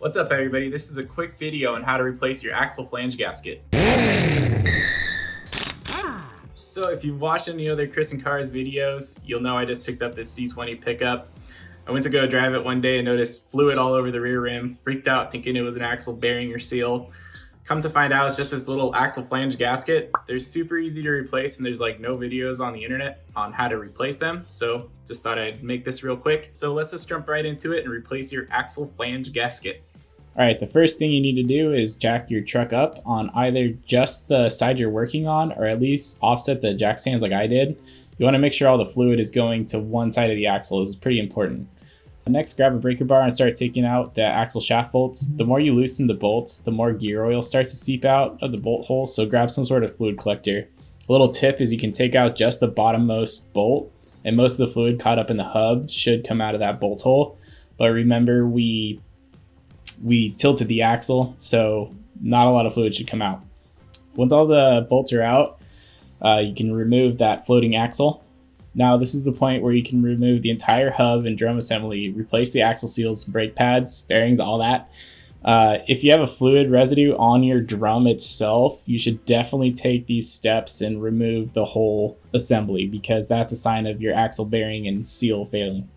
What's up everybody, this is a quick video on how to replace your axle flange gasket. So if you've watched any other Chris and Cars videos, you'll know I just picked up this C20 pickup. I went to go drive it one day and noticed fluid all over the rear rim, freaked out thinking it was an axle bearing or seal. Come to find out it's just this little axle flange gasket. They're super easy to replace and there's like no videos on the internet on how to replace them. So just thought I'd make this real quick. So let's just jump right into it and replace your axle flange gasket. All right, the first thing you need to do is jack your truck up on either just the side you're working on or at least offset the jack stands like I did. You want to make sure all the fluid is going to one side of the axle. This is pretty important. Next, grab a breaker bar and start taking out the axle shaft bolts. The more you loosen the bolts, the more gear oil starts to seep out of the bolt hole, so grab some sort of fluid collector. A little tip is you can take out just the bottommost bolt, and most of the fluid caught up in the hub should come out of that bolt hole. But remember, we tilted the axle, so not a lot of fluid should come out. Once all the bolts are out, you can remove that floating axle. Now this is the point where you can remove the entire hub and drum assembly, replace the axle seals, brake pads, bearings, all that. If you have a fluid residue on your drum itself, you should definitely take these steps and remove the whole assembly because that's a sign of your axle bearing and seal failing.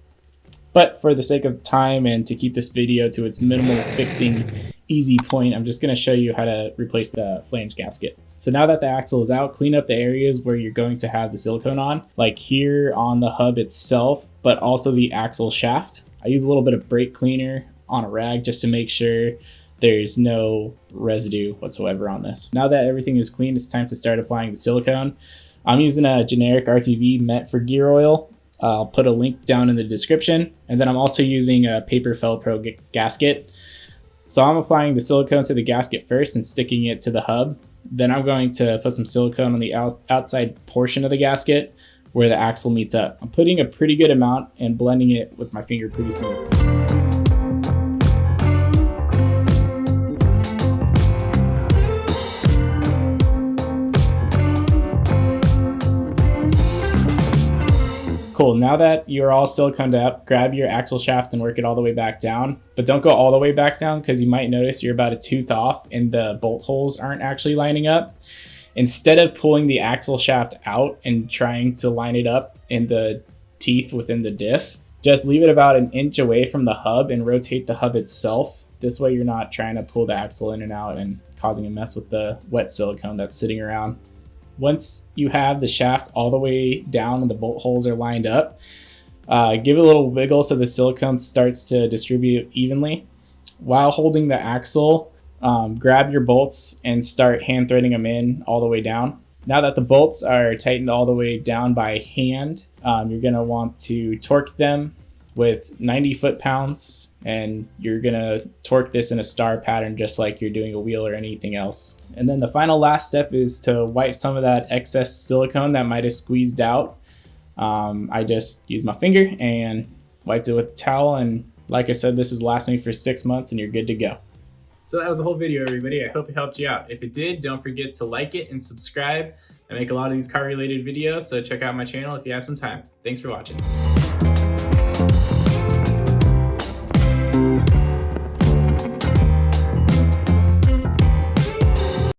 But for the sake of time and to keep this video to its minimal fixing easy point, I'm just going to show you how to replace the flange gasket. So now that the axle is out, clean up the areas where you're going to have the silicone on, like here on the hub itself, but also the axle shaft. I use a little bit of brake cleaner on a rag just to make sure there's no residue whatsoever on this. Now that everything is clean, it's time to start applying the silicone. I'm using a generic RTV meant for gear oil. I'll put a link down in the description. And then I'm also using a paper Velcro gasket. So I'm applying the silicone to the gasket first and sticking it to the hub. Then I'm going to put some silicone on the outside portion of the gasket where the axle meets up. I'm putting a pretty good amount and blending it with my finger pretty smooth. Cool, now that you're all siliconed up, grab your axle shaft and work it all the way back down. But don't go all the way back down because you might notice you're about a tooth off and the bolt holes aren't actually lining up. Instead of pulling the axle shaft out and trying to line it up in the teeth within the diff, just leave it about an inch away from the hub and rotate the hub itself. This way you're not trying to pull the axle in and out and causing a mess with the wet silicone that's sitting around. Once you have the shaft all the way down and the bolt holes are lined up, give it a little wiggle so the silicone starts to distribute evenly. While holding the axle, grab your bolts and start hand threading them in all the way down. Now that the bolts are tightened all the way down by hand, you're going to want to torque them with 90 foot-pounds, and you're gonna torque this in a star pattern just like you're doing a wheel or anything else. And then the final last step is to wipe some of that excess silicone that might have squeezed out. I just used my finger and wiped it with a towel, and like I said, this has lasted me for 6 months and you're good to go. So that was the whole video everybody, I hope it helped you out. If it did, don't forget to like it and subscribe. I make a lot of these car related videos, so check out my channel if you have some time. Thanks for watching.